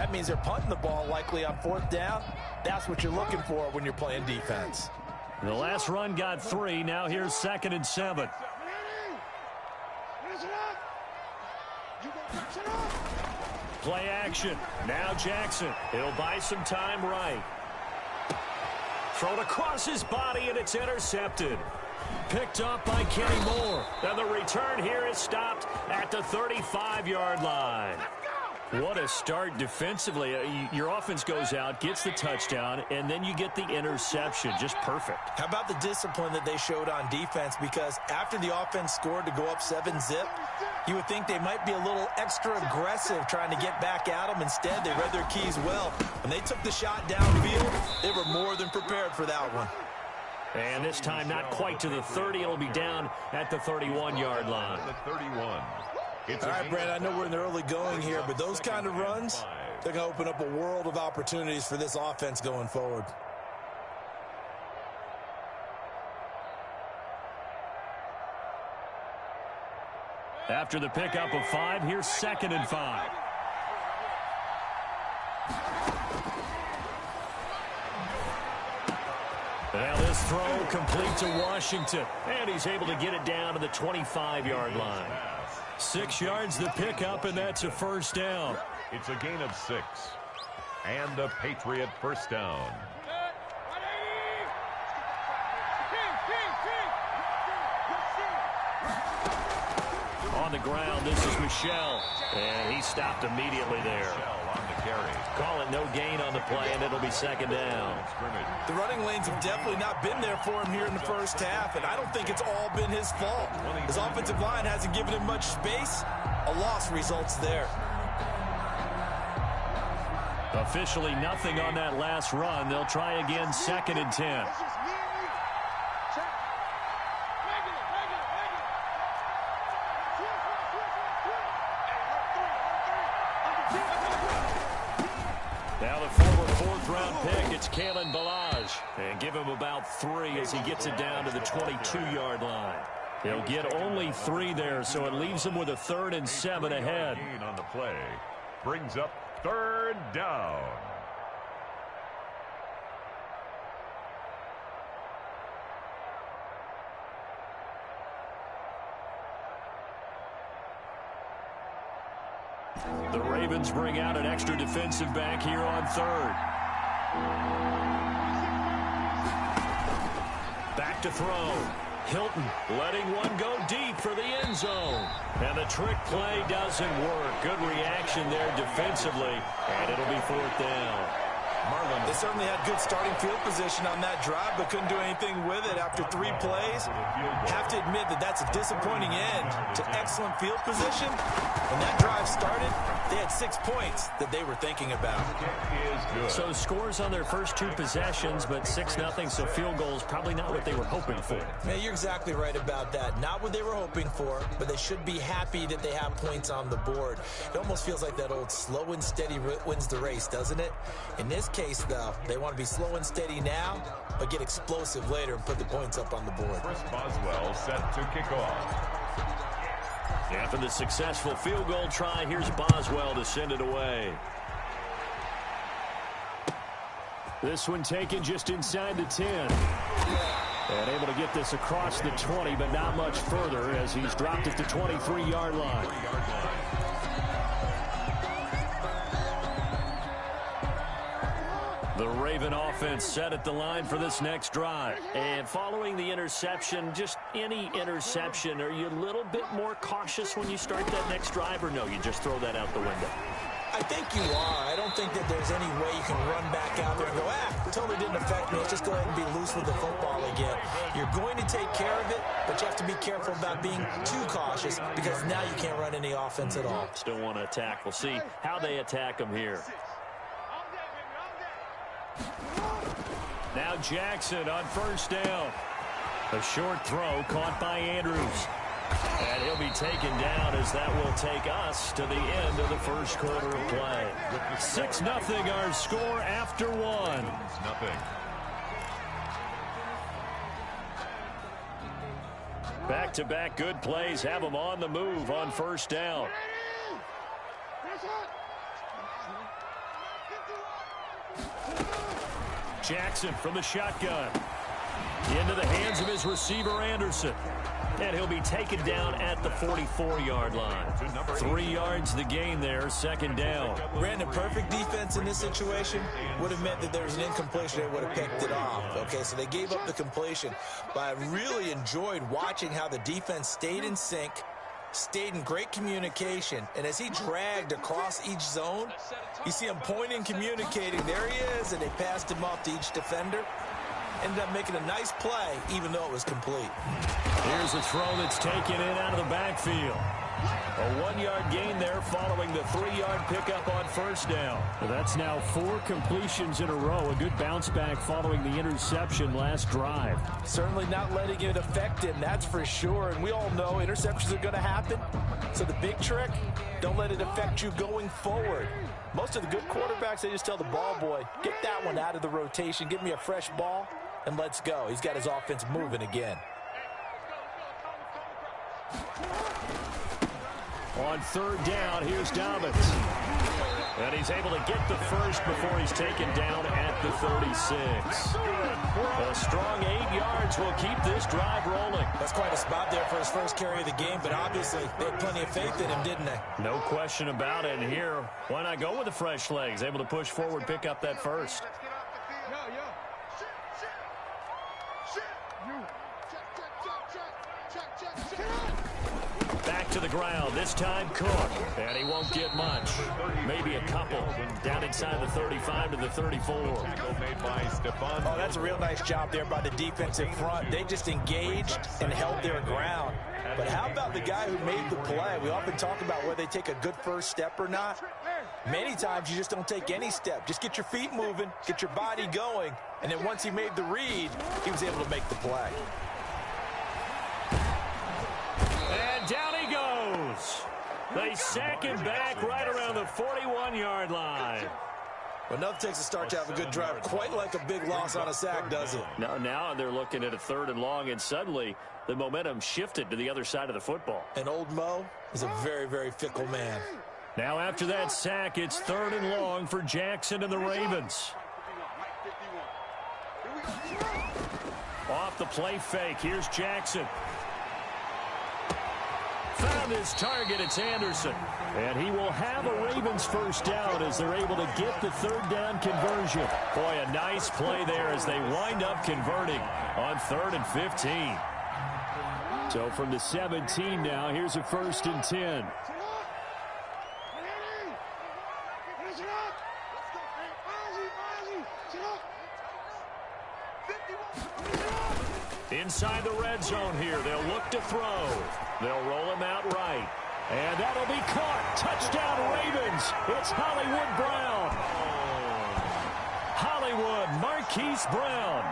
That means they're punting the ball likely on 4th down. That's what you're looking for when you're playing defense. The last run got 3. Now here's 2nd and 7. Play action. Now Jackson. He'll buy some time right. Thrown across his body, and it's intercepted. Picked up by Kenny Moore. And the return here is stopped at the 35-yard line. What a start defensively. Your offense goes out, gets the touchdown, and then you get the interception. Just perfect. How about the discipline that they showed on defense? Because after the offense scored to go up 7-zip, you would think they might be a little extra aggressive trying to get back at them. Instead, they read their keys well. When they took the shot downfield, they were more than prepared for that one. And this time not quite to the 30. It'll be down at the 31-yard line. The 31. All right, Brad, I know we're in the early going here, but those kind of runs, they're going to open up a world of opportunities for this offense going forward. After the pickup of 5, here's 2nd and 5. Now this throw complete to Washington, and he's able to get it down to the 25-yard line. 6 yards the pickup, and that's a 1st down. It's a gain of 6. And a Patriot 1st down. On the ground, this is Michel, and he stopped immediately there. On the carry. Call it no gain on the play, and it'll be 2nd down. The running lanes have definitely not been there for him here in the first half, and I don't think it's all been his fault. His offensive line hasn't given him much space. A loss results there. Officially nothing on that last run. They'll try again, 2nd and 10. Now the former 4th-round pick, it's Kalen Ballage. And give him about 3 as he gets it down to the 22-yard line. He'll get only 3 there, so it leaves him with a 3rd and 7 ahead. On the play brings up 3rd down. The Ravens bring out an extra defensive back here on 3rd. Back to throw. Hilton letting one go deep for the end zone. And the trick play doesn't work. Good reaction there defensively. And it'll be 4th down. They certainly had good starting field position on that drive, but couldn't do anything with it after 3 plays. Have to admit that that's a disappointing end to excellent field position. When that drive started, they had 6 points that they were thinking about. So scores on their first 2 possessions, but 6-0, so field goals probably not what they were hoping for. Man, you're exactly right about that. Not what they were hoping for, but they should be happy that they have points on the board. It almost feels like that old slow and steady wins the race, doesn't it? In this case, though, they want to be slow and steady now, but get explosive later and put the points up on the board. Chris Boswell set to kick off. After the successful field goal try, here's Boswell to send it away. This one taken just inside the 10. And able to get this across the 20, but not much further as he's dropped at the 23-yard line. The Raven offense set at the line for this next drive. And following the interception, just any interception, are you a little bit more cautious when you start that next drive, or no, you just throw that out the window? I think you are. I don't think that there's any way you can run back out there and go, totally didn't affect me. Let's just go ahead and be loose with the football again. You're going to take care of it, but you have to be careful about being too cautious because now you can't run any offense at all. Still want to attack. We'll see how they attack them here. Now Jackson on 1st down. A short throw caught by Andrews. And he'll be taken down as that will take us to the end of the first quarter of play. 6-0 our score after 1. Back-to-back good plays have them on the move on 1st down. Jackson from the shotgun. Into the hands of his receiver, Anderson. And he'll be taken down at the 44-yard line. 3 yards the gain there, second down. Brandon, perfect defense in this situation would have meant that there was an incompletion. They would have picked it off. Okay, so they gave up the completion. But I really enjoyed watching how the defense stayed in sync, stayed in great communication, and as he dragged across each zone, you see him pointing, communicating. There he is, and they passed him off to each defender. Ended up making a nice play, even though it was complete. Here's a throw that's taken in out of the backfield. A 1-yard gain there following the 3-yard pickup on first down. Well, that's now 4 completions in a row. A good bounce back following the interception last drive. Certainly not letting it affect him, that's for sure. And we all know interceptions are going to happen. So the big trick, don't let it affect you going forward. Most of the good quarterbacks, they just tell the ball boy, get that one out of the rotation, give me a fresh ball, and let's go. He's got his offense moving again. On third down, here's Dobbins. And he's able to get the first before he's taken down at the 36. A strong 8 yards will keep this drive rolling. That's quite a spot there for his first carry of the game, but obviously they had plenty of faith in him, didn't they? No question about it. And here, why not go with the fresh legs? Able to push forward, pick up that first. Back to the ground, this time Cook. And he won't get much. Maybe a couple. Down inside the 35 to the 34. Oh, that's a real nice job there by the defensive front. They just engaged and held their ground. But how about the guy who made the play? We often talk about whether they take a good first step or not. Many times you just don't take any step. Just get your feet moving, get your body going, and then once he made the read, he was able to make the play. And down he goes. They sack him back right around the 41-yard line. Well, nothing takes a start to have a good drive, quite like a big loss on a sack, does it? Now they're looking at a 3rd and long, and suddenly the momentum shifted to the other side of the football. And old Mo is a very, very fickle man. Now after that sack, it's 3rd and long for Jackson and the Ravens. Off the play fake, here's Jackson. Found his target, it's Anderson. And he will have a Ravens first down as they're able to get the 3rd down conversion. Boy, a nice play there as they wind up converting on 3rd and 15. So from the 17 now, here's a 1st and 10. Inside the red zone here, they'll look to throw. They'll roll him out right. And that'll be caught. Touchdown Ravens. It's Hollywood Brown. Hollywood Marquise Brown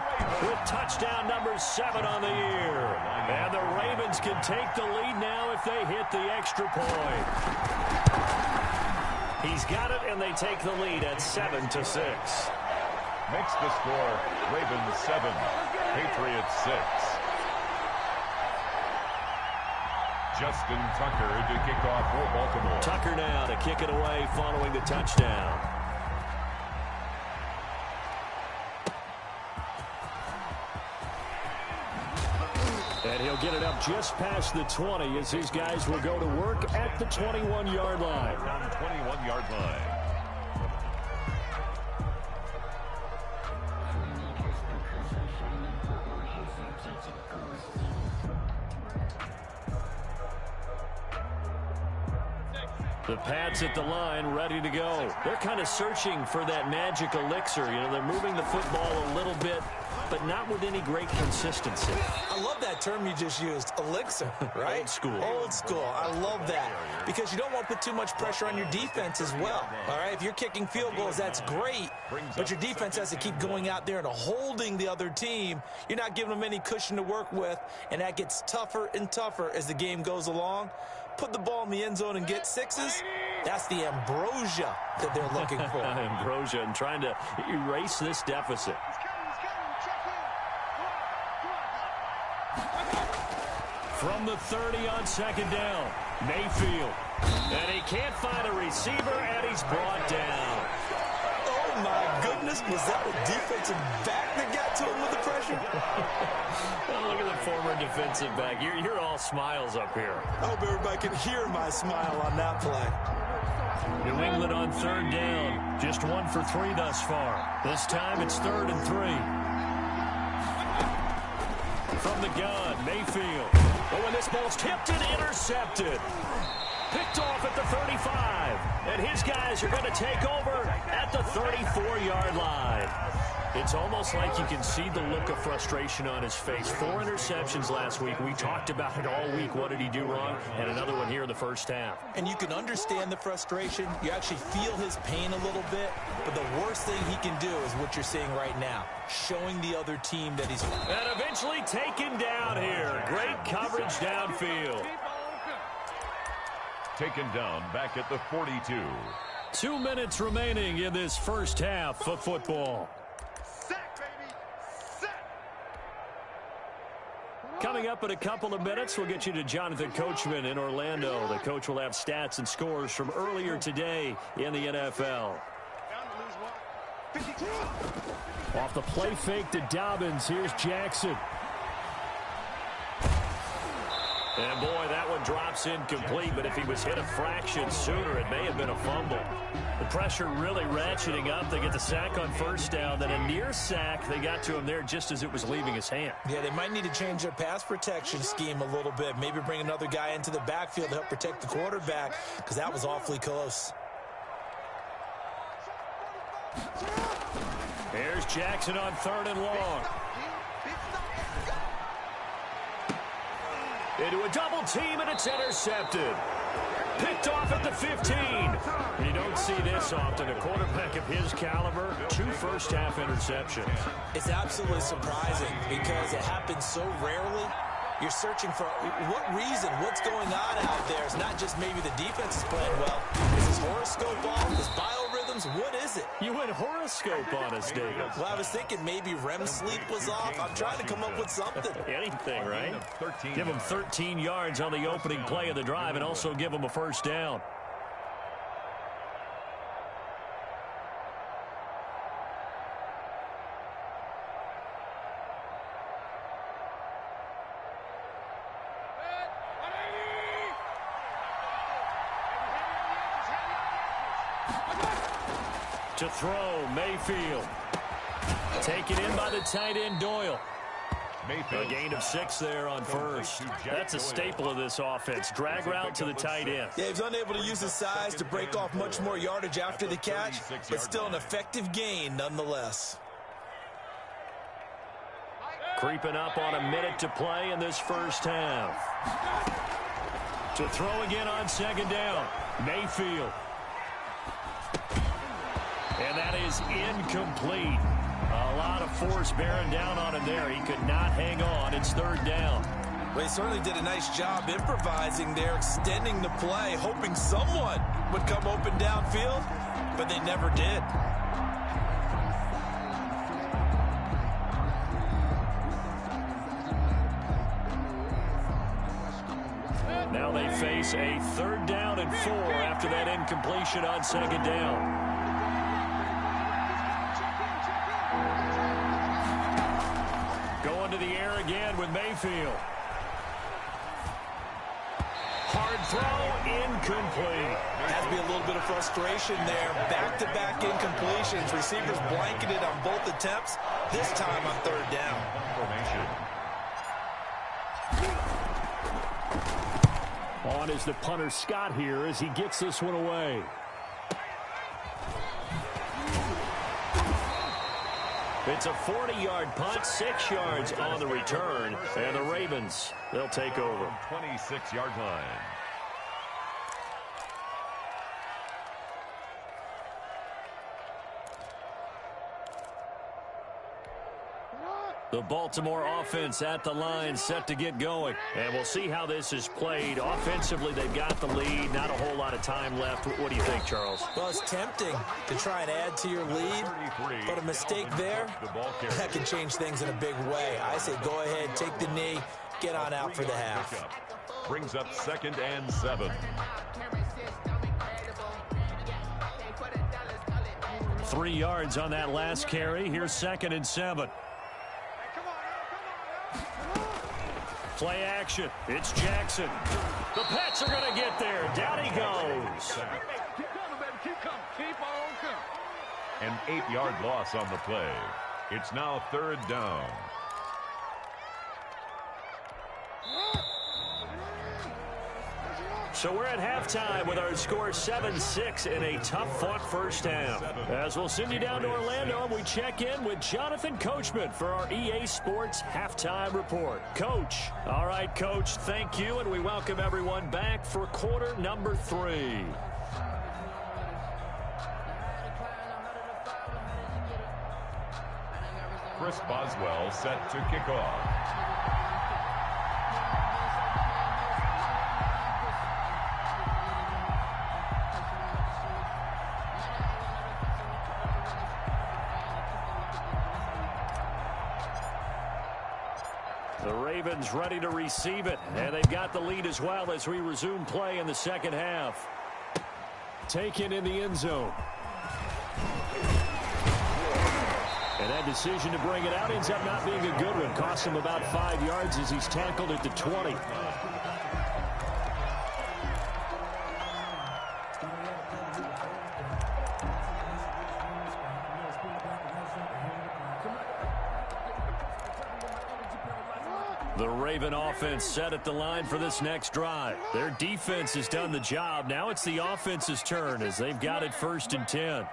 with touchdown number 7 on the year. And the Ravens can take the lead now if they hit the extra point. He's got it, and they take the lead at 7-6. Makes the score Ravens 7, Patriots 6. Justin Tucker to kick off for Baltimore. Tucker now to kick it away following the touchdown. And he'll get it up just past the 20 as his guys will go to work at the 21-yard line. On the 21-yard line. The Pats at the line, ready to go. They're kind of searching for that magic elixir. You know, they're moving the football a little bit, but not with any great consistency. I love that term you just used, elixir, right? Old school. Old school. I love that because you don't want to put too much pressure on your defense as well. All right, if you're kicking field goals, that's great, but your defense has to keep going out there and holding the other team. You're not giving them any cushion to work with, and that gets tougher and tougher as the game goes along. Put the ball in the end zone and get 6s. That's the ambrosia that they're looking for. Ambrosia and trying to erase this deficit. From the 30 on 2nd down, Mayfield. And he can't find a receiver, and he's brought down. Oh, my goodness Was that a defensive back that got to him with the pressure? Oh, look at the former defensive back. You're all smiles up here. I hope everybody can hear my smile on that play. New England on third down. Just 1 for 3 thus far. This time it's 3rd and 3. From the gun, Mayfield. Oh, and this ball's tipped and intercepted. Picked off at the 35. And his guys are going to take over at the 34-yard line. It's almost like you can see the look of frustration on his face. 4 interceptions last week. We talked about it all week. What did he do wrong? And another one here in the first half. And you can understand the frustration. You actually feel his pain a little bit. But the worst thing he can do is what you're seeing right now, showing the other team that he's... And eventually taken down here. Great coverage downfield. Taken down back at the 42. 2 minutes remaining in this first half of football. Coming up in a couple of minutes, we'll get you to Jonathan Coachman in Orlando. The coach will have stats and scores from earlier today in the NFL. Off the play fake to Dobbins. Here's Jackson. And boy, that one drops incomplete, but if he was hit a fraction sooner, it may have been a fumble. The pressure really ratcheting up. They get the sack on first down, then a near sack. They got to him there just as it was leaving his hand. Yeah, they might need to change their pass protection scheme a little bit. Maybe bring another guy into the backfield to help protect the quarterback, because that was awfully close. Here's Jackson on 3rd and long. Into a double team, and it's intercepted. Picked off at the 15. You don't see this often. A quarterback of his caliber, 2 first-half interceptions. It's absolutely surprising because it happens so rarely. You're searching for what reason, what's going on out there. It's not just maybe the defense is playing well. Is his horoscope off? His biorhythms? What is it? You went horoscope on us, David. Well, I was thinking maybe REM sleep was off. I'm trying to come up with something. Anything, right? Give him 13 yards on the opening play of the drive and also give him a first down. To throw, Mayfield. Taken in by the tight end, Doyle. A gain of 6 there on first. That's a staple of this offense. Drag route to the tight end. Yeah, he's unable to use his size to break off much more yardage after the catch, but still an effective gain nonetheless. Creeping up on a minute to play in this first half. To throw again on 2nd down, Mayfield. And that is incomplete. A lot of force bearing down on him there. He could not hang on. It's 3rd down. Well, he certainly did a nice job improvising there, extending the play, hoping someone would come open downfield, but they never did. Now they face a 3rd down and 4 after that incompletion on 2nd down. Going to the air again with Mayfield. Hard throw, incomplete. Has to be a little bit of frustration there. Back-to-back incompletions. Receivers blanketed on both attempts, this time on 3rd down. On is the punter Scott here as he gets this one away. It's a 40-yard punt, 6 yards on the return, and the Ravens, they'll take over. 26-yard line. The Baltimore offense at the line, set to get going. And we'll see how this is played. Offensively, they've got the lead. Not a whole lot of time left. What do you think, Charles? Well, it's tempting to try and add to your lead, but a mistake there, that can change things in a big way. I say go ahead, take the knee, get on out for the half. Brings up 2nd and 7. 3 yards on that last carry. Here's 2nd and 7. Play action. It's Jackson. The Pats are going to get there. Down he goes. Keep coming, baby. Keep coming. Keep on coming. An 8-yard loss on the play. It's now 3rd down. So we're at halftime with our score 7-6 in a tough-fought first half. As we'll send you down to Orlando, and we check in with Jonathan Coachman for our EA Sports Halftime Report. Coach. All right, Coach, thank you, and we welcome everyone back for quarter number 3. Chris Boswell set to kick off. The Ravens ready to receive it, and they've got the lead as well as we resume play in the second half. Taken in the end zone. And that decision to bring it out ends up not being a good one. Cost him about 5 yards as he's tackled at the 20. The Raven offense set at the line for this next drive. Their defense has done the job. Now it's the offense's turn as they've got it 1st and 10.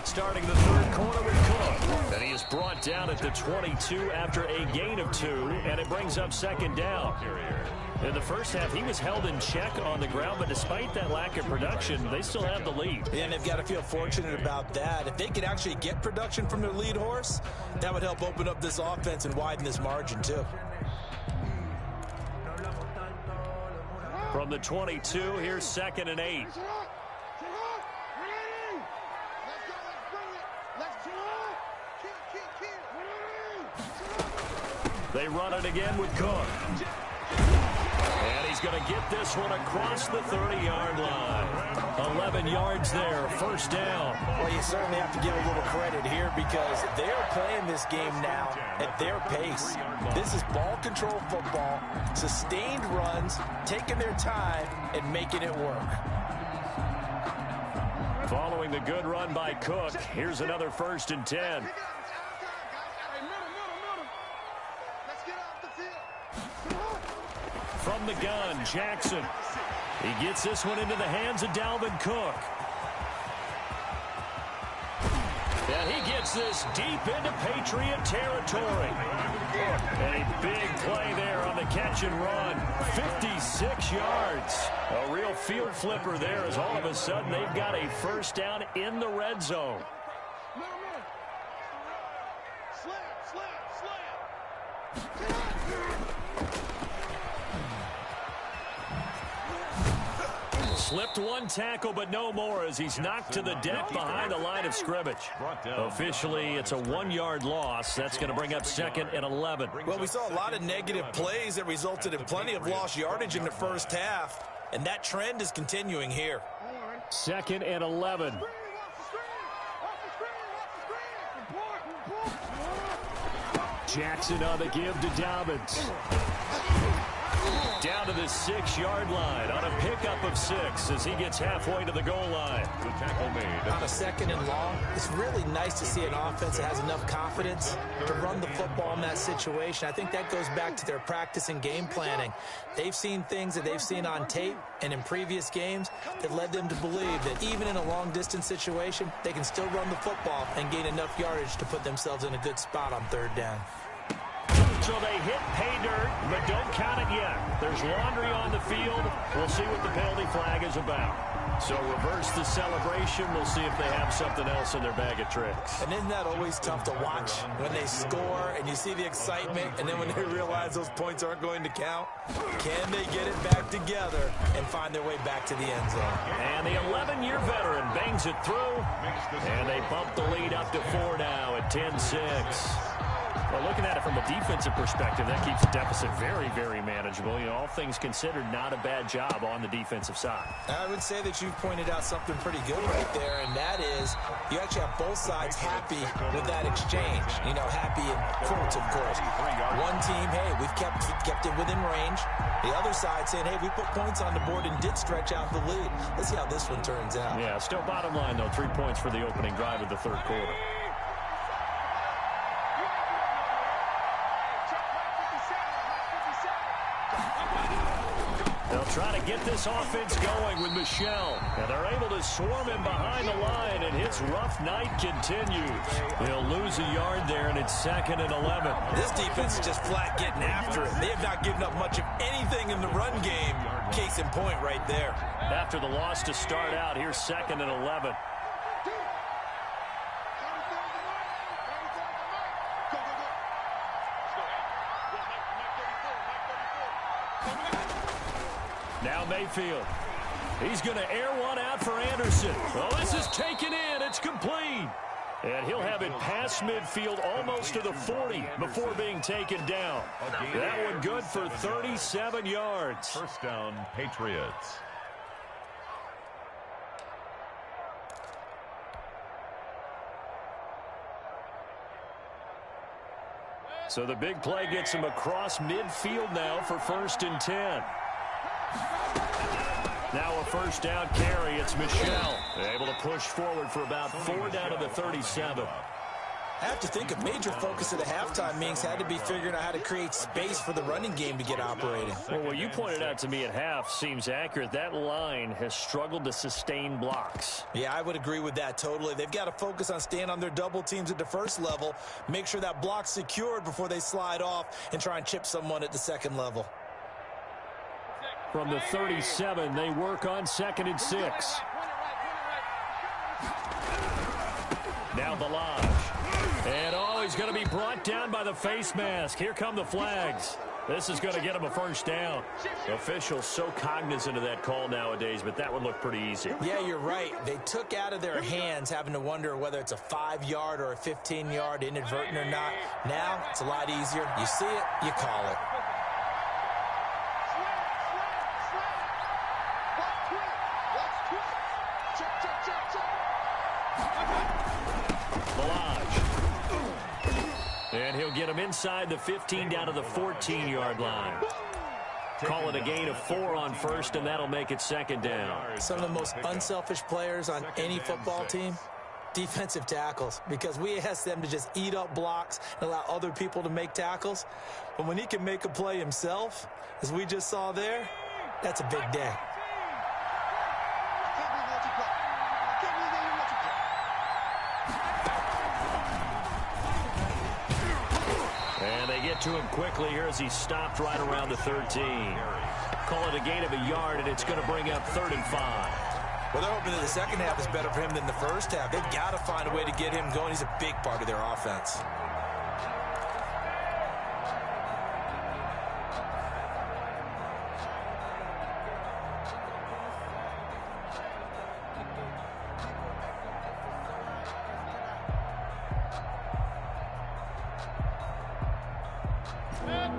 Starting the third quarter with Cook. And he is brought down at the 22 after a gain of 2, and it brings up 2nd down. In the first half, he was held in check on the ground, but despite that lack of production, they still have the lead. And they've got to feel fortunate about that. If they could actually get production from their lead horse, that would help open up this offense and widen this margin, too. From the 22, here's 2nd and 8. They run it again with Cook. And he's going to get this one across the 30-yard line. 11 yards there, 1st down. Well, you certainly have to give a little credit here because they're playing this game now at their pace. This is ball control football, sustained runs, taking their time, and making it work. Following the good run by Cook, here's another 1st and 10. From the gun, Jackson. He gets this one into the hands of Dalvin Cook. And he gets this deep into Patriot territory. A big play there on the catch and run. 56 yards. A real field flipper there as all of a sudden they've got a 1st down in the red zone. Slipped one tackle, but no more as he's knocked to the deck behind the line of scrimmage. Officially, it's a 1-yard loss. That's going to bring up 2nd and 11. Well, we saw a lot of negative plays that resulted in plenty of lost yardage in the first half, and that trend is continuing here. 2nd and 11. Jackson on the give to Dobbins. Down to the 6-yard line on a pickup of 6 as he gets halfway to the goal line. The tackle made. On a 2nd and long, it's really nice to see an offense that has enough confidence to run the football in that situation. I think that goes back to their practice and game planning. They've seen things that they've seen on tape and in previous games that led them to believe that even in a long-distance situation, they can still run the football and gain enough yardage to put themselves in a good spot on 3rd down. So they hit pay dirt, but don't count it yet. There's laundry on the field. We'll see what the penalty flag is about. So reverse the celebration. We'll see if they have something else in their bag of tricks. And isn't that always tough to watch when they score and you see the excitement and then when they realize those points aren't going to count? Can they get it back together and find their way back to the end zone? And the 11-year veteran bangs it through. And they bump the lead up to 4 now at 10-6. Well, looking at it from a defensive perspective, that keeps the deficit very, very manageable. You know, all things considered, not a bad job on the defensive side. I would say that you've pointed out something pretty good right there, and that is you actually have both sides happy with that exchange. You know, happy in quotes, of course. One team, hey, we've kept it within range. The other side saying, hey, we put points on the board and did stretch out the lead. Let's see how this one turns out. Yeah, still bottom line, though, 3 points for the opening drive of the third quarter. They'll try to get this offense going with Michel. And they're able to swarm him behind the line, and his rough night continues. They'll lose a yard there, and it's 2nd and 11. This defense is just flat getting after it. They have not given up much of anything in the run game. Case in point right there. After the loss to start out, here's 2nd and 11. Now Mayfield. He's going to air one out for Anderson. Well, this is taken in. It's complete. And he'll have it past midfield almost to the 40 before being taken down. That one good for 37 yards. First down, Patriots. So the big play gets him across midfield now for 1st and 10. Now a first down carry. It's Michel. They're able to push forward for about 4 down to the 37. I have to think a major focus of the halftime meetings had to be figuring out how to create space for the running game to get operating. Well, what you pointed out to me at half seems accurate. That line has struggled to sustain blocks. Yeah, I would agree with that totally. They've got to focus on staying on their double teams at the first level, make sure that block's secured before they slide off and try and chip someone at the second level. From the 37, they work on 2nd and 6. Now Balaj. And, he's going to be brought down by the face mask. Here come the flags. This is going to get him a first down. Officials so cognizant of that call nowadays, but that would look pretty easy. Yeah, you're right. They took out of their hands having to wonder whether it's a 5-yard or a 15-yard inadvertent or not. Now, it's a lot easier. You see it, you call it. And he'll get him inside the 15 down to the 14-yard line. Call it a gain of 4 on first, and that'll make it 2nd down. Some of the most unselfish players on any football team, defensive tackles, because we ask them to just eat up blocks and allow other people to make tackles. But when he can make a play himself, as we just saw there, that's a big day. To him quickly here as he stopped right around the 13. Call it a gain of a yard, and it's going to bring up 3rd and 5. Well, they're hoping that the second half is better for him than the first half. They've got to find a way to get him going. He's a big part of their offense.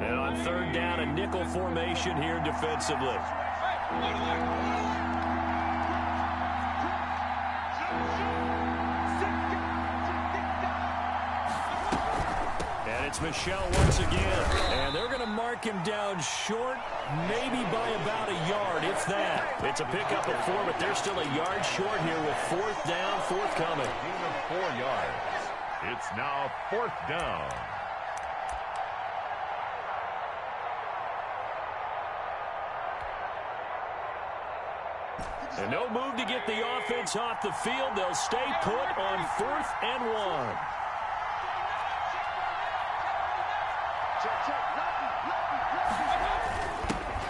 And on 3rd down, a nickel formation here defensively. And it's Michel once again. And they're going to mark him down short, maybe by about a yard, if that. It's a pickup of 4, but they're still a yard short here with 4th down, forthcoming. Gain of 4 yards. It's now 4th down. And no move to get the offense off the field. They'll stay put on 4th and 1.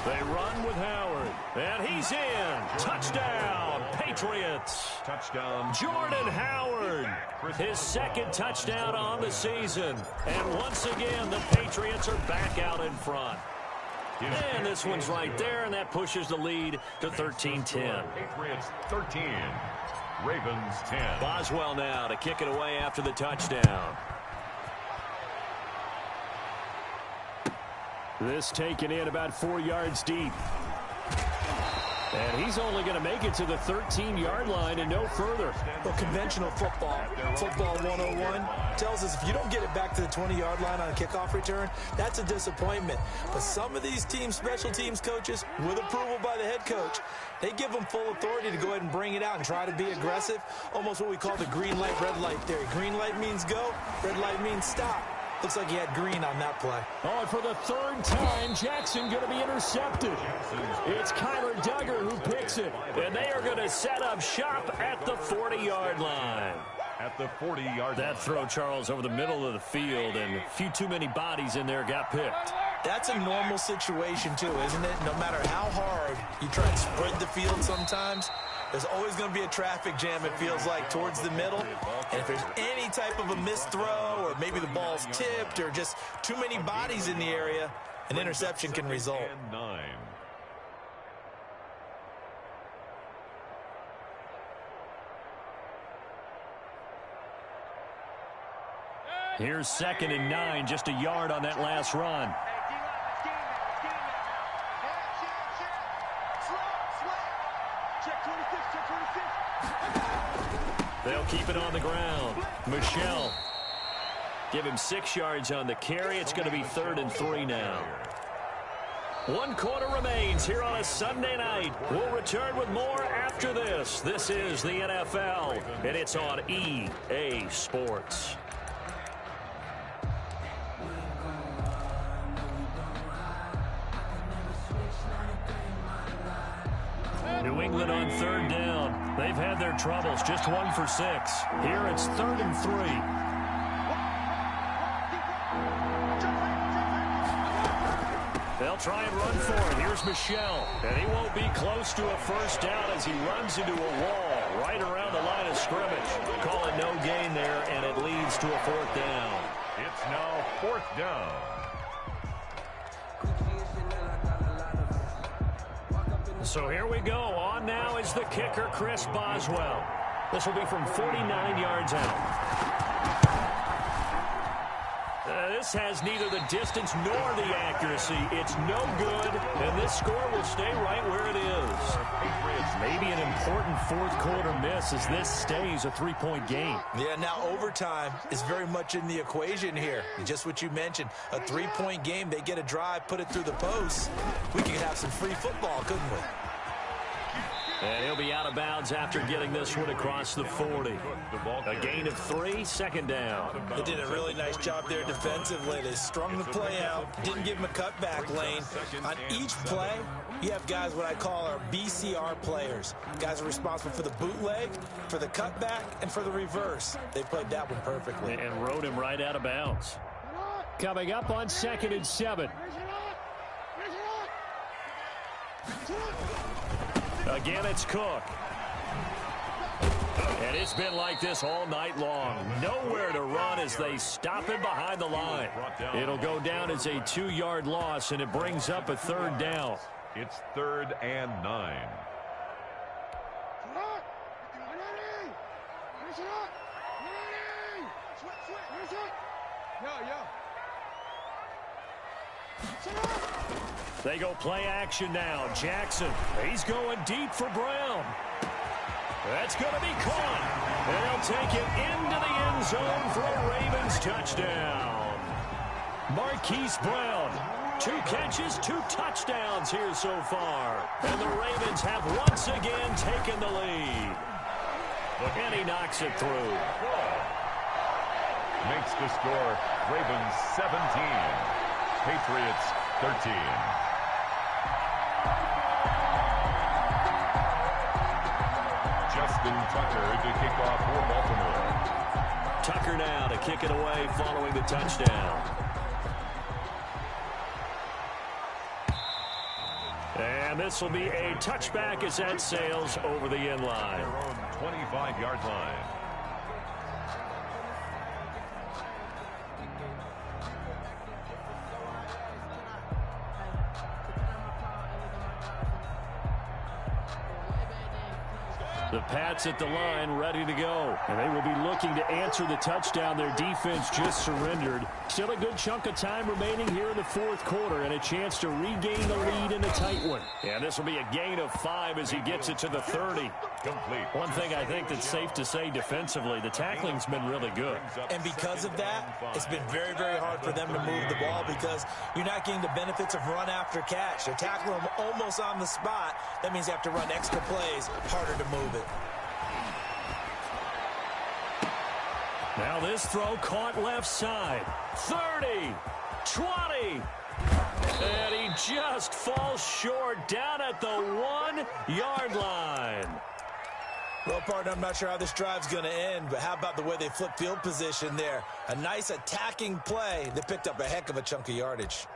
They run with Howard. And he's in. Touchdown, Patriots. Touchdown. Jordan Howard. His 2nd touchdown on the season. And once again, the Patriots are back out in front. And this one's right there, and that pushes the lead to 13-10. Patriots 13, Ravens 10. Boswell now to kick it away after the touchdown. This taken in about 4 yards deep. And he's only going to make it to the 13-yard line and no further. Well, conventional football 101, tells us if you don't get it back to the 20-yard line on a kickoff return, that's a disappointment. But some of these teams, special teams coaches, with approval by the head coach, they give them full authority to go ahead and bring it out and try to be aggressive, almost what we call the green light, red light theory. Green light means go, red light means stop. Looks like he had green on that play. Oh, and for the third time, Jackson going to be intercepted. It's Kyler Duggar who picks it. And they are going to set up shop at the 40-yard line. At the 40-yard line. That throw, Charles, over the middle of the field, and a few too many bodies in there got picked. That's a normal situation, too, isn't it? No matter how hard you try and spread the field sometimes, there's always going to be a traffic jam, it feels like, towards the middle. And if there's any type of a missed throw or maybe the ball's tipped or just too many bodies in the area, an interception can result. Here's 2nd and 9, just a yard on that last run. They'll keep it on the ground. Michel. Give him 6 yards on the carry. It's going to be 3rd and 3 now. 1 quarter remains here on a Sunday night. We'll return with more after this. This is the NFL, and it's on EA Sports. New England on 3rd down. They've had their troubles, just 1 for 6. Here it's 3rd and 3. They'll try and run for it. Here's Michel. And he won't be close to a first down as he runs into a wall right around the line of scrimmage. Call it no gain there, and it leads to a 4th down. It's now 4th down. So here we go. On now is the kicker, Chris Boswell. This will be from 49 yards out. This has neither the distance nor the accuracy. It's no good, and this score will stay right where it is. Maybe an important 4th quarter miss as this stays a 3-point game. Yeah, now overtime is very much in the equation here. Just what you mentioned, a 3-point game. They get a drive, put it through the posts. We could have some free football, couldn't we? And he'll be out of bounds after getting this one across the 40. A gain of 3, 2nd down. They did a really nice job there defensively. They strung the play out, didn't give him a cutback lane. On each play, you have guys what I call our BCR players. Guys are responsible for the bootleg, for the cutback, and for the reverse. They played that one perfectly. And rode him right out of bounds. Coming up on 2nd and 7. Again, it's Cook. And it's been like this all night long. Nowhere to run as they stop him behind the line. It'll go down as a 2-yard loss, and it brings up a 3rd down. It's 3rd and 9. They go play action now. Jackson, he's going deep for Brown. That's going to be caught. And he'll take it into the end zone for a Ravens touchdown. Marquise Brown, 2 catches, 2 touchdowns here so far. And the Ravens have once again taken the lead. And he knocks it through. Makes the score Ravens 17, Patriots 13. Justin Tucker to kick off for Baltimore. Tucker now to kick it away following the touchdown. And this will be a touchback as that sails over the end line. Their own 25-yard line. The Pats at the line, ready to go. And they will be looking to answer the touchdown their defense just surrendered. Still a good chunk of time remaining here in the fourth quarter and a chance to regain the lead in a tight one. And this will be a gain of 5 as he gets it to the 30. Complete. One thing I think that's safe to say defensively, the tackling's been really good. And because of that, it's been very, very hard for them to move the ball because you're not getting the benefits of run after catch. They're tackling them almost on the spot. That means you have to run extra plays, harder to move it. Now this throw caught left side. 30, 20, and he just falls short down at the 1-yard line. Well, partner, I'm not sure how this drive's going to end, but how about the way they flip field position there? A nice attacking play. They picked up a heck of a chunk of yardage.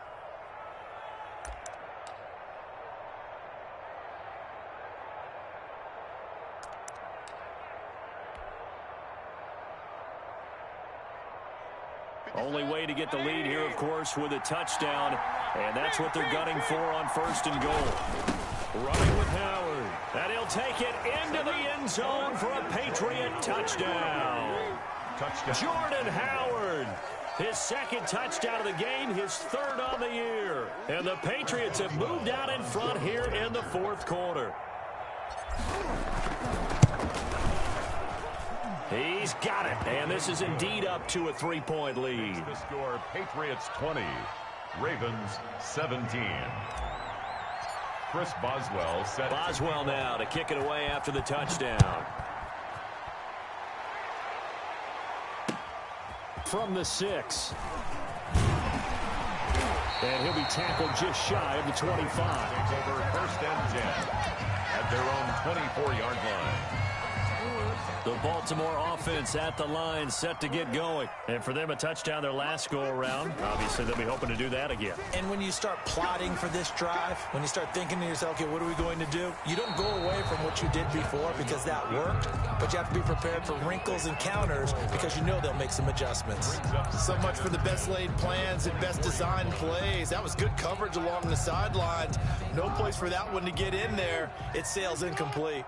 Only way to get the lead here, of course, with a touchdown, and that's what they're gunning for on 1st and goal. Running with Howard, and he'll take it into the end zone for a Patriot touchdown. Jordan Howard, his 2nd touchdown of the game, his 3rd on the year. And the Patriots have moved out in front here in the 4th quarter. He's got it, and this is indeed up to a 3-point lead. The score, Patriots 20, Ravens 17. Chris Boswell set. Boswell now to kick it away after the touchdown. From the 6. And he'll be tackled just shy of the 25. Takes over 1st and 10 at their own 24-yard line. The Baltimore offense at the line, set to get going. And for them, a touchdown their last go-around. Obviously, they'll be hoping to do that again. And when you start plotting for this drive, when you start thinking to yourself, okay, what are we going to do? You don't go away from what you did before because that worked, but you have to be prepared for wrinkles and counters because you know they'll make some adjustments. So much for the best laid plans and best designed plays. That was good coverage along the sidelines. No place for that one to get in there. It sails incomplete.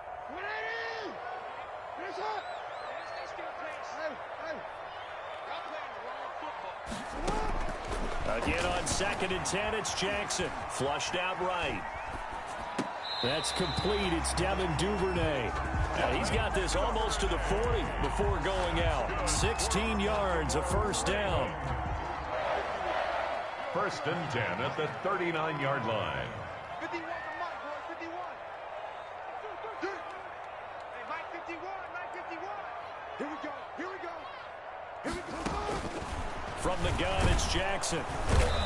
Again on 2nd and 10, it's Jackson. Flushed out right. That's complete. It's Devin Duvernay. He's got this almost to the 40 before going out. 16 yards, a 1st down. 1st and 10 at the 39-yard line. 51 to Mike, boy, 51. Hey, Mike 51, Mike 51. Here we go, here we go. Here we go. From the gun, it's Jackson.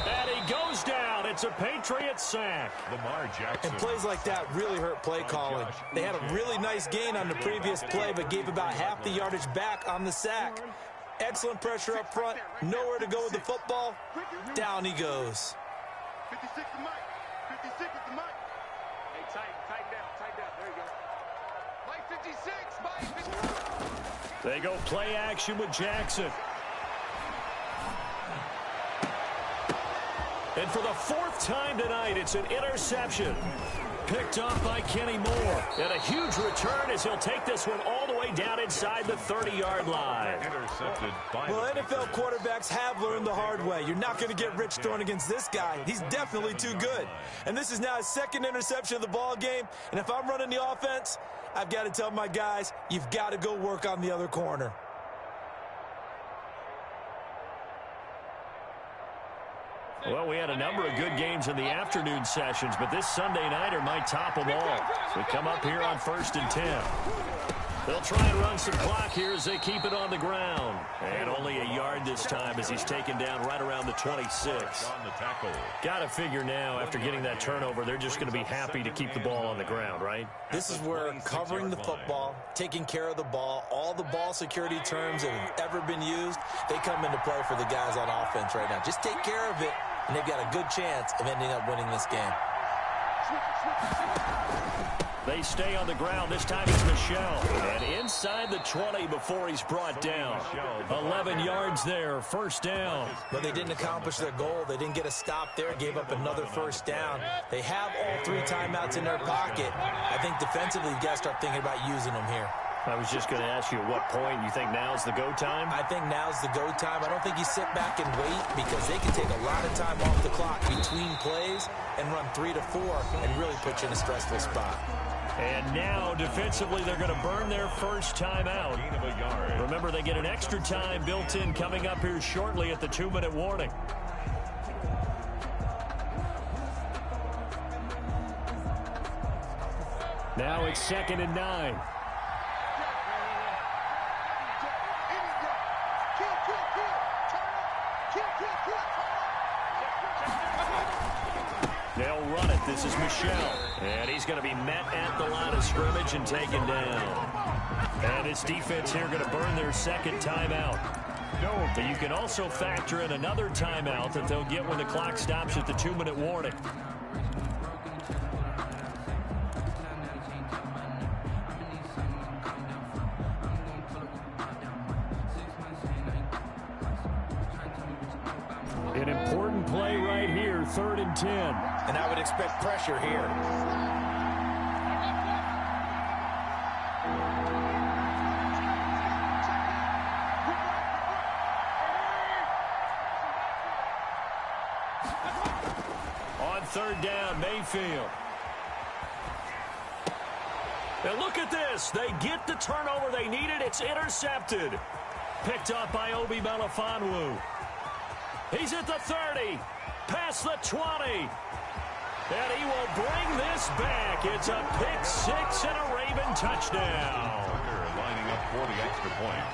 And he goes down. It's a Patriot sack. Lamar Jackson. And plays like that really hurt play calling. They had a really nice gain on the previous play, but gave about half the yardage back on the sack. Excellent pressure up front. Nowhere to go with the football. Down he goes. 56 to Mike. 56 to Mike. Hey, tighten down. There you go. Mike 56, Mike 51. They go play action with Jackson. And for the 4th time tonight, it's an interception. Picked up by Kenny Moore. And a huge return as he'll take this one all the way down inside the 30-yard line. Intercepted by Well, NFL quarterbacks have learned the hard way. You're not going to get rich throwing against this guy. He's definitely too good. And this is now his 2nd interception of the ball game. And if I'm running the offense, I've got to tell my guys, you've got to go work on the other corner. Well, we had a number of good games in the afternoon sessions, but this Sunday nighter might top them all. So we come up here on 1st and 10. They'll try and run some clock here as they keep it on the ground. And only a yard this time as he's taken down right around the 26. on the tackle. Got to figure now, after getting that turnover, they're just going to be happy to keep the ball on the ground, right? This is where covering the football, taking care of the ball, all the ball security terms that have ever been used, they come into play for the guys on offense right now. Just take care of it, and they've got a good chance of ending up winning this game. They stay on the ground. This time it's Michel. And inside the 20 before he's brought down. 11 yards there, first down. But they didn't accomplish their goal. They didn't get a stop there, gave up another first down. They have all 3 timeouts in their pocket. I think defensively, you've got to start thinking about using them here. I was just going to ask you at what point you think now's the go time? I think now's the go time. I don't think you sit back and wait because they can take a lot of time off the clock between plays and run 3 to 4 and really put you in a stressful spot. And now, defensively, they're going to burn their first timeout. Remember, they get an extra time built in coming up here shortly at the 2-minute warning. Now it's 2nd and 9. They'll run it. This is Michel. And he's going to be met at the line of scrimmage and taken down. And his defense here going to burn their second timeout. But you can also factor in another timeout that they'll get when the clock stops at the 2-minute warning. An important play right here, 3rd and 10. And I would expect pressure here. On 3rd down, Mayfield. And look at this. They get the turnover they needed. It's intercepted. Picked up by Obi Melifonwu. He's at the 30, past the 20, and he will bring this back. It's a pick 6 and a Raven touchdown. Lining up for the extra point.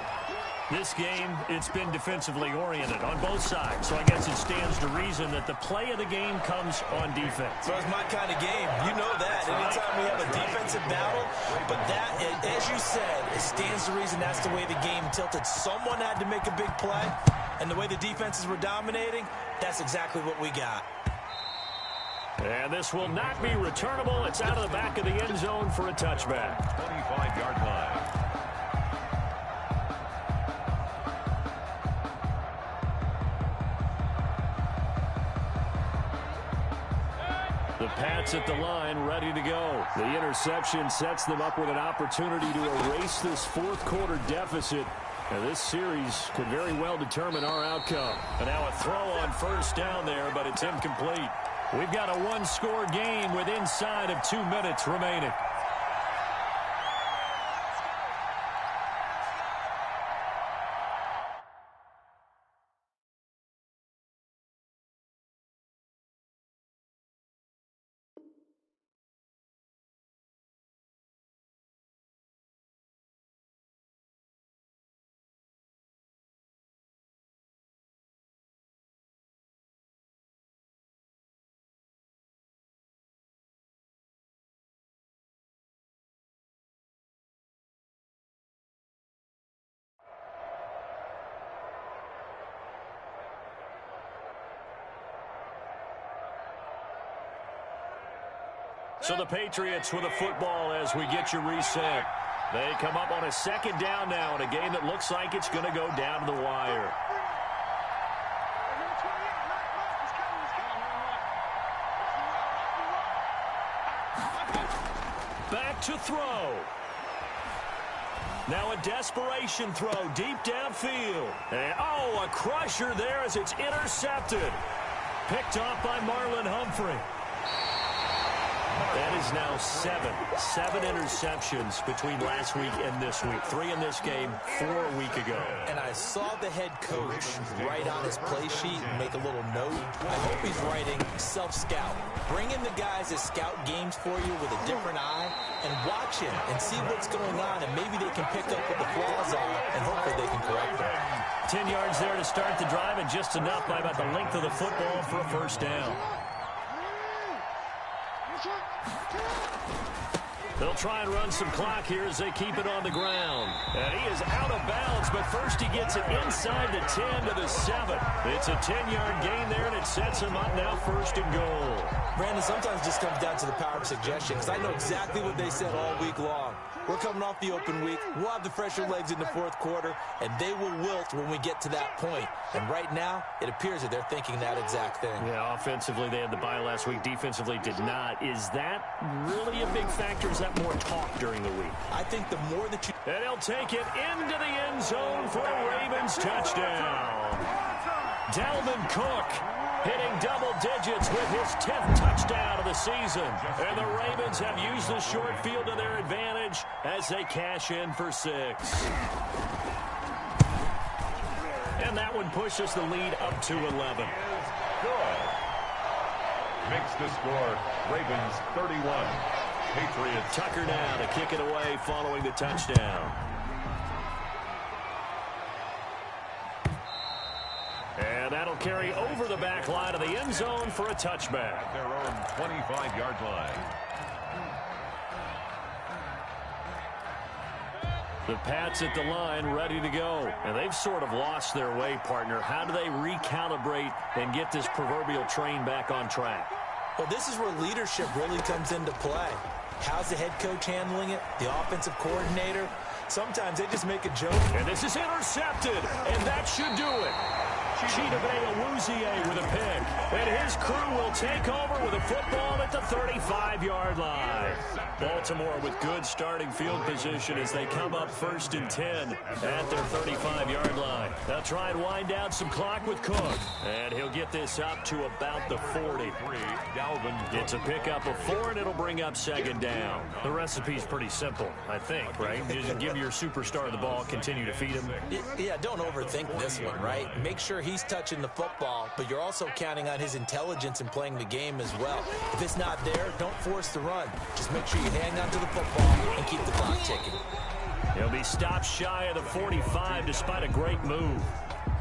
This game, it's been defensively oriented on both sides, so I guess it stands to reason that the play of the game comes on defense. So it's my kind of game. You know that. Anytime we have a defensive battle, but that, as you said, it stands to reason that's the way the game tilted. Someone had to make a big play, and the way the defenses were dominating, that's exactly what we got. And this will not be returnable. It's out of the back of the end zone for a touchback. 25-yard line. The Pats at the line, ready to go. The interception sets them up with an opportunity to erase this fourth-quarter deficit. And this series could very well determine our outcome. And now a throw on first down there, but it's incomplete. We've got a one-score game with inside of 2 minutes remaining. So the Patriots with a football as we get you reset. They come up on a second down now in a game that looks like it's going to go down to the wire. Back to throw. Now a desperation throw deep downfield. And, a crusher there as it's intercepted. Picked off by Marlon Humphrey. That is now seven interceptions between last week and this week. 3 in this game, 4 a week ago. And I saw the head coach write on his play sheet and make a little note. I hope he's writing self-scout. Bring in the guys that scout games for you with a different eye and watch him and see what's going on, and maybe they can pick up what the flaws are, and hopefully they can correct them. 10 yards there to start the drive, and just enough by about the length of the football for a first down. They'll try and run some clock here as they keep it on the ground. And he is out of bounds, but first he gets it inside the 10 to the 7. It's a 10-yard gain there, and it sets him up now 1st and goal. Brandon, sometimes it just comes down to the power of suggestion, because I know exactly what they said all week long. We're coming off the open week. We'll have the fresher legs in the 4th quarter, and they will wilt when we get to that point. And right now, it appears that they're thinking that exact thing. Yeah, offensively, they had the bye last week. Defensively, did not. Is that really a big factor? Is that more talk during the week? I think the more that you... And he'll take it into the end zone for a Ravens touchdown. Dalvin Cook hitting double digits with his 10th touchdown of the season. And the Ravens have used the short field to their advantage as they cash in for 6. And that one pushes the lead up to 11. Good. Makes the score Ravens 31. Patriots. Tucker now to kick it away following the touchdown. And that'll carry over the back line of the end zone for a touchback. At their own 25-yard line. The Pats at the line ready to go. And they've sort of lost their way, partner. How do they recalibrate and get this proverbial train back on track? Well, this is where leadership really comes into play. How's the head coach handling it? The offensive coordinator? Sometimes they just make a joke. And this is intercepted, and that should do it. Chidobe Awuzie with a pick. And his crew will take over with a football at the 35-yard line. Baltimore with good starting field position as they come up 1st and 10 at their 35-yard line. They'll try and wind down some clock with Cook. And he'll get this up to about the 40. It's a pickup of 4, and it'll bring up 2nd down. The recipe's pretty simple, I think, right? You just give your superstar the ball, continue to feed him. Yeah, don't overthink this one, right? Make sure he's touching the football, but you're also counting on his intelligence in playing the game as well. If it's not there, don't force the run. Just make sure you hang on to the football and keep the clock ticking. He'll be stopped shy of the 45 despite a great move.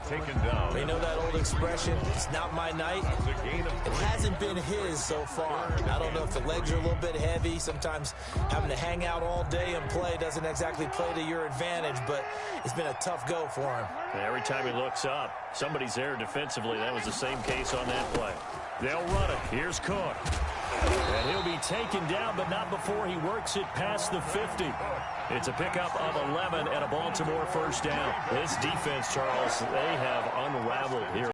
Taken down. You know that old expression, it's not my night? It hasn't been his so far. I don't know if the legs are a little bit heavy. Sometimes having to hang out all day and play doesn't exactly play to your advantage, but it's been a tough go for him. And every time he looks up, somebody's there defensively. That was the same case on that play. They'll run it. Here's Cook. And he'll be taken down, but not before he works it past the 50. It's a pickup of 11 and a Baltimore 1st down. This defense, Charles, they have unraveled here.